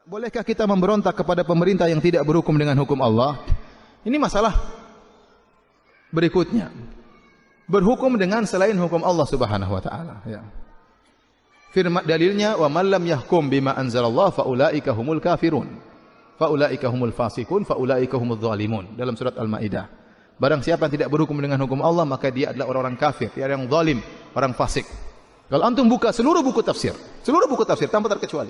Bolehkah kita memberontak kepada pemerintah yang tidak berhukum dengan hukum Allah? Ini masalah berikutnya. Berhukum dengan selain hukum Allah Subhanahu wa taala, ya. Firman dalilnya wa man lam yahkum bima anzalallah faulaika humul kafirun. Faulaika humul fasikun, faulaika humudz zalimun. Dalam surat Al-Maidah. Barang siapa yang tidak berhukum dengan hukum Allah, maka dia adalah orang-orang kafir, dia yang zalim, orang fasik. Kalau antum buka seluruh buku tafsir tanpa terkecuali,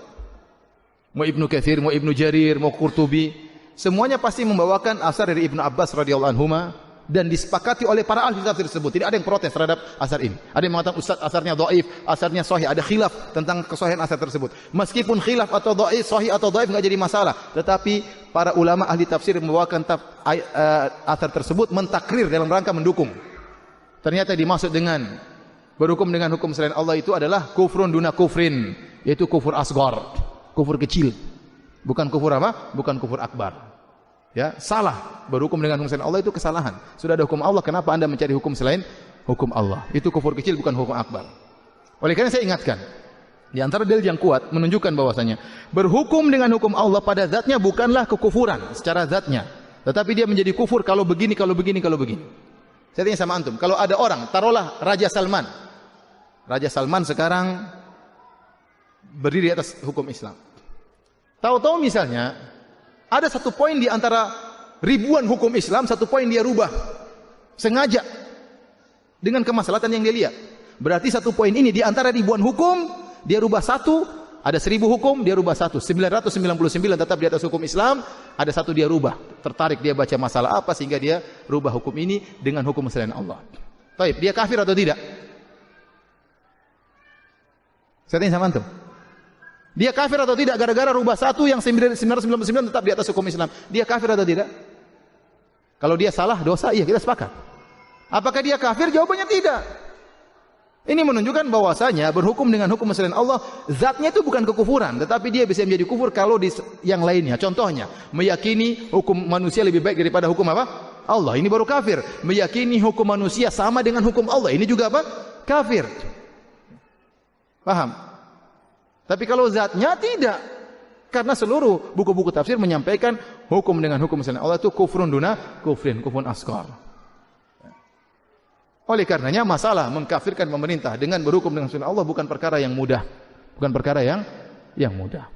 mau Ibnu Katsir, mau Ibnu Jarir, mau Qurtubi, semuanya pasti membawakan asar dari Ibnu Abbas radhiyallahu anhuma dan disepakati oleh para ahli tafsir tersebut. Tidak ada yang protes terhadap asar ini. Ada yang mengatakan ustaz asarnya dhaif, asarnya sahih, ada khilaf tentang kesahihan asar tersebut. Meskipun khilaf atau dhaif, sahih atau dhaif enggak jadi masalah, tetapi para ulama ahli tafsir membawakan asar tersebut mentakrir dalam rangka mendukung. Ternyata dimaksud dengan berhukum dengan hukum selain Allah itu adalah kufrun duna kufrin, yaitu kufur asghar, kufur kecil. Bukan kufur apa? Bukan kufur akbar. Ya, salah. Berhukum dengan hukum selain Allah itu kesalahan. Sudah ada hukum Allah, kenapa Anda mencari hukum selain hukum Allah? Itu kufur kecil, bukan hukum akbar. Oleh karena saya ingatkan, di antara dalil yang kuat menunjukkan bahwasanya berhukum dengan hukum Allah pada zatnya bukanlah kekufuran secara zatnya, tetapi dia menjadi kufur kalau begini, kalau begini, kalau begini. Saya tanya sama antum, kalau ada orang, taruhlah Raja Salman. Raja Salman sekarang berdiri di atas hukum Islam. Tahu-tahu misalnya ada satu poin di antara ribuan hukum Islam, satu poin dia rubah sengaja dengan kemaslahatan yang dia lihat. Berarti satu poin ini di antara ribuan hukum dia rubah satu, ada 1000 hukum dia rubah satu, 999 tetap di atas hukum Islam, ada satu dia rubah. Tertarik dia baca masalah apa sehingga dia rubah hukum ini dengan hukum selain Allah. Baik, dia kafir atau tidak? Saya tanya sama antum. Dia kafir atau tidak gara-gara rubah satu yang 999 tetap di atas hukum Islam? Dia kafir atau tidak? Kalau dia salah, dosa, iya kita sepakat. Apakah dia kafir? Jawabannya tidak. Ini menunjukkan bahwasanya berhukum dengan hukum selain Allah, zatnya itu bukan kekufuran, tetapi dia bisa menjadi kufur kalau di yang lainnya. Contohnya, meyakini hukum manusia lebih baik daripada hukum apa? Allah. Ini baru kafir. Meyakini hukum manusia sama dengan hukum Allah. Ini juga apa? Kafir. Paham? Tapi kalau zatnya tidak. Karena seluruh buku-buku tafsir menyampaikan hukum dengan hukum selain Allah itu kufrun duna kufrin, kufrun asghar. Oleh karenanya masalah mengkafirkan pemerintah dengan berhukum dengan selain Allah bukan perkara yang mudah. Bukan perkara yang mudah.